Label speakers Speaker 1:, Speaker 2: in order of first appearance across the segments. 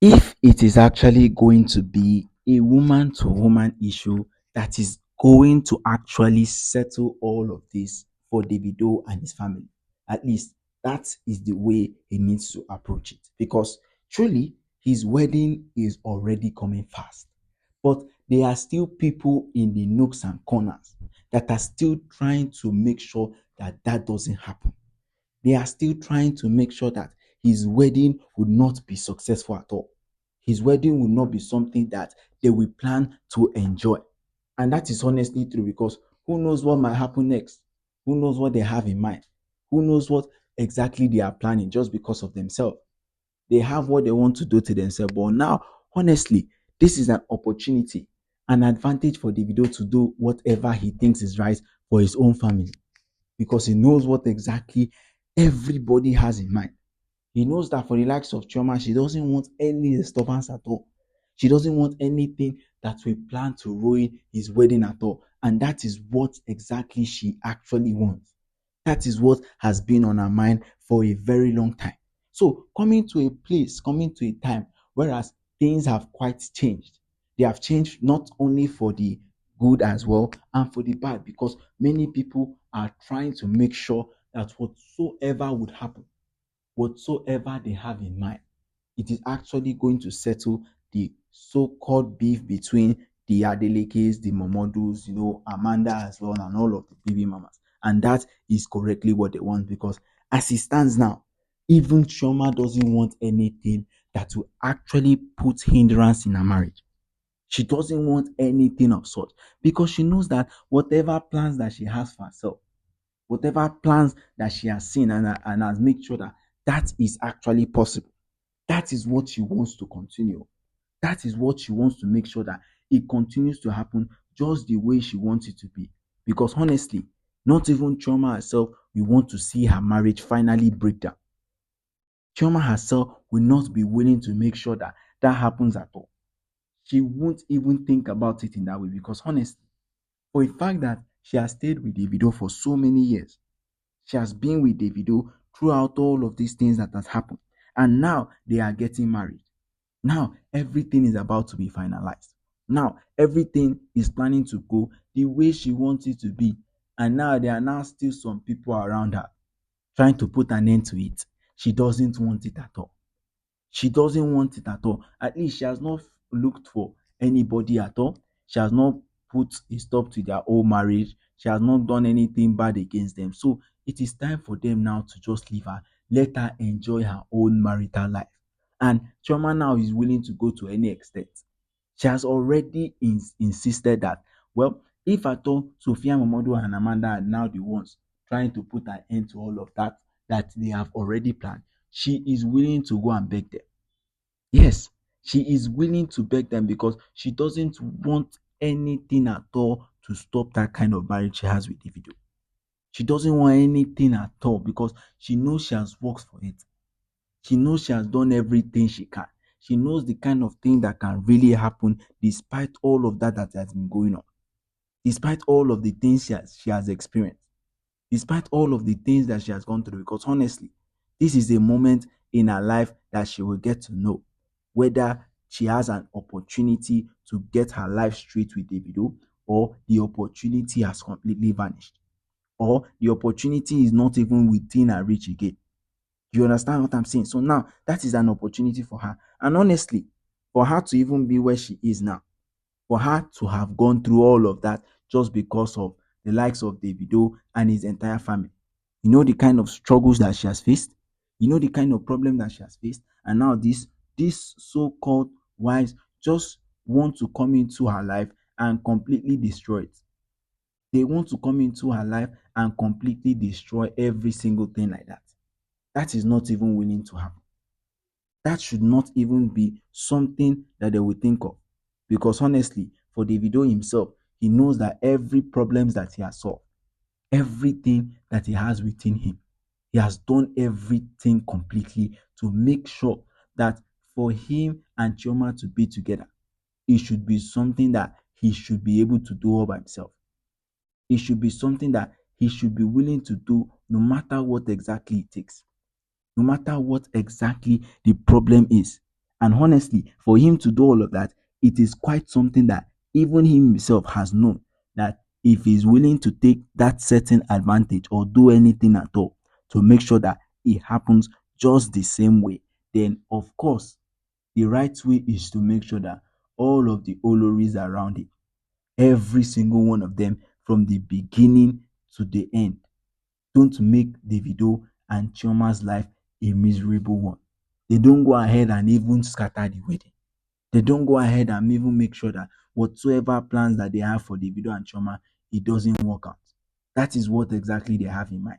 Speaker 1: If it is actually going to be a woman to woman issue that is going to actually settle all of this for Davido and his family, at least that is the way he needs to approach it, because truly his wedding is already coming fast. But there are still people in the nooks and corners that are still trying to make sure that that doesn't happen. They are still trying to make sure that his wedding would not be successful at all. His wedding will not be something that they will plan to enjoy. And that is honestly true, because who knows what might happen next? Who knows what they have in mind? Who knows what exactly they are planning just because of themselves? They have what they want to do to themselves. But now, honestly, this is an opportunity, an advantage for Davido to do whatever he thinks is right for his own family, because he knows what exactly everybody has in mind. He knows that for the likes of Chioma, she doesn't want any disturbance at all. She doesn't want anything that will plan to ruin his wedding at all. And that is what exactly she actually wants. That is what has been on her mind for a very long time. So, coming to a place, coming to a time, whereas things have quite changed. They have changed not only for the good as well and for the bad, because many people are trying to make sure that whatsoever would happen, whatsoever they have in mind, it is actually going to settle the so-called beef between the Adelekes, the Momodus, Amanda as well, and all of the baby mamas. And that is correctly what they want, because as it stands now, even Chioma doesn't want anything that will actually put hindrance in her marriage. She doesn't want anything of such, because she knows that whatever plans that she has for herself, whatever plans that she has seen and has made sure that that is actually possible. That is what she wants to continue. That is what she wants to make sure that it continues to happen just the way she wants it to be. Because honestly, not even Chioma herself will want to see her marriage finally break down. Chioma herself will not be willing to make sure that that happens at all. She won't even think about it in that way, because honestly, for a fact that she has stayed with Davido for so many years, she has been with Davido throughout all of these things that has happened. And now they are getting married. Now everything is about to be finalized. Now everything is planning to go the way she wants it to be. And now there are now still some people around her trying to put an end to it. She doesn't want it at all. She doesn't want it at all. At least she has not looked for anybody at all. She has not put a stop to their old marriage. She has not done anything bad against them. So it is time for them now to just leave her. Let her enjoy her own marital life. And Chioma now is willing to go to any extent. She has already insisted that, well, if at all Sophia, Momodu, and Amanda are now the ones trying to put an end to all of that that they have already planned, she is willing to go and beg them. Yes, she is willing to beg them, because she doesn't want anything at all to stop that kind of marriage she has with Davido. She doesn't want anything at all, because she knows she has worked for it. She knows she has done everything she can. She knows the kind of thing that can really happen despite all of that has been going on, despite all of the things she has experienced, despite all of the things that she has gone through. Because honestly, this is a moment in her life that she will get to know whether she has an opportunity to get her life straight with Davido, or the opportunity has completely vanished, or the opportunity is not even within her reach again. You understand what I'm saying? So now that is an opportunity for her. And honestly, for her to even be where she is now, for her to have gone through all of that just because of the likes of Davido and his entire family. You know the kind of struggles that she has faced. You know the kind of problem that she has faced. And now these so-called wives just want to come into her life and completely destroy it. They want to come into her life and completely destroy every single thing like that. That is not even willing to happen. That should not even be something that they will think of. Because honestly, for Davido himself, he knows that every problems that he has solved, everything that he has within him, he has done everything completely to make sure that for him and Chioma to be together, it should be something that he should be able to do all by himself. It should be something that he should be willing to do no matter what exactly it takes, no matter what exactly the problem is. And honestly, for him to do all of that, it is quite something that even himself has known that if he's willing to take that certain advantage or do anything at all to make sure that it happens just the same way, then of course the right way is to make sure that all of the Oloris around it, every single one of them from the beginning to the end, don't make Davido and Chioma's life a miserable one. They don't go ahead and even scatter the wedding. They don't go ahead and even make sure that whatsoever plans that they have for Davido and Chioma, it doesn't work out. That is what exactly they have in mind.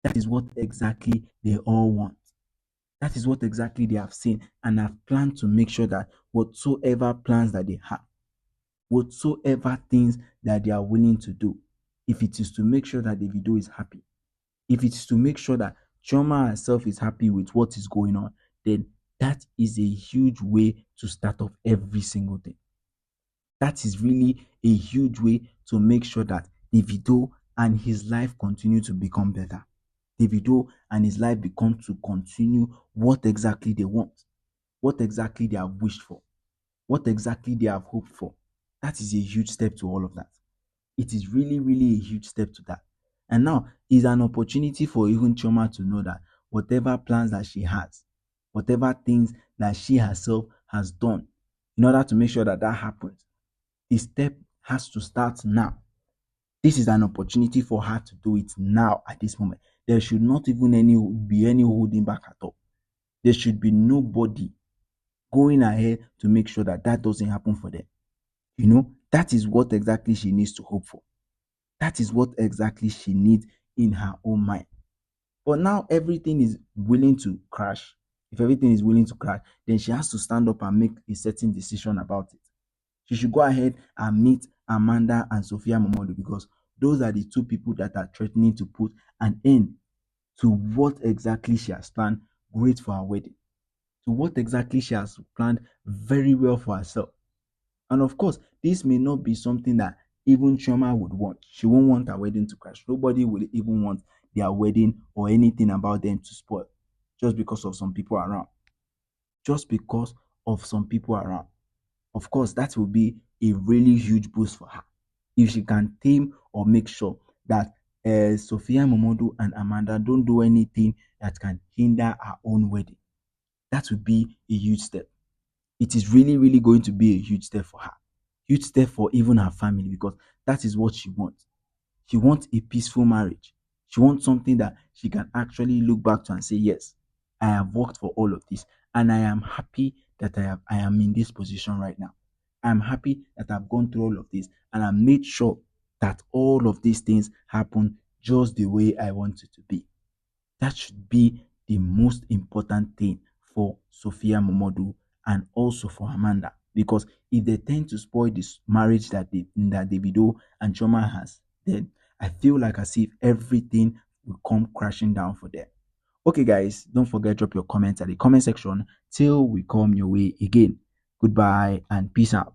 Speaker 1: That is what exactly they all want. That is what exactly they have seen and have planned to make sure that whatsoever plans that they have, whatsoever things that they are willing to do, if it is to make sure that Davido is happy, if it is to make sure that Chioma herself is happy with what is going on, then that is a huge way to start off every single thing. That is really a huge way to make sure that Davido and his life continue to become better. Davido and his life become to continue what exactly they want, what exactly they have wished for, what exactly they have hoped for. That is a huge step to all of that. It is really, really a huge step to that. And now is an opportunity for even Chioma to know that whatever plans that she has, whatever things that she herself has done in order to make sure that that happens, the step has to start now. This is an opportunity for her to do it now at this moment. There should not even be any holding back at all. There should be nobody going ahead to make sure that that doesn't happen for them. You know, that is what exactly she needs to hope for. That is what exactly she needs in her own mind. But now everything is willing to crash. If everything is willing to crash, then she has to stand up and make a certain decision about it. She should go ahead and meet Amanda and Sophia MOMODU, because those are the two people that are threatening to put an end to what exactly she has planned great for her wedding, to what exactly she has planned very well for herself. And of course, this may not be something that even Chioma would want. She won't want her wedding to crash. Nobody will even want their wedding or anything about them to spoil just because of some people around. Just because of some people around. Of course, that will be a really huge boost for her if she can tame or make sure that Sophia, MOMODU, and Amanda don't do anything that can hinder her own wedding. That would be a huge step. It is really, really going to be a huge step for her. Huge step for even her family, because that is what she wants. She wants a peaceful marriage. She wants something that she can actually look back to and say, yes, I have worked for all of this, and I am happy that I am in this position right now. I am happy that I've gone through all of this, and I made sure that all of these things happen just the way I want it to be. That should be the most important thing for Sophia, MOMODU, and also for Amanda, because if they tend to spoil this marriage that Davido and Chioma has, then I feel like as if everything will come crashing down for them. Okay, guys, don't forget drop your comments at the comment section till we come your way again. Goodbye and peace out.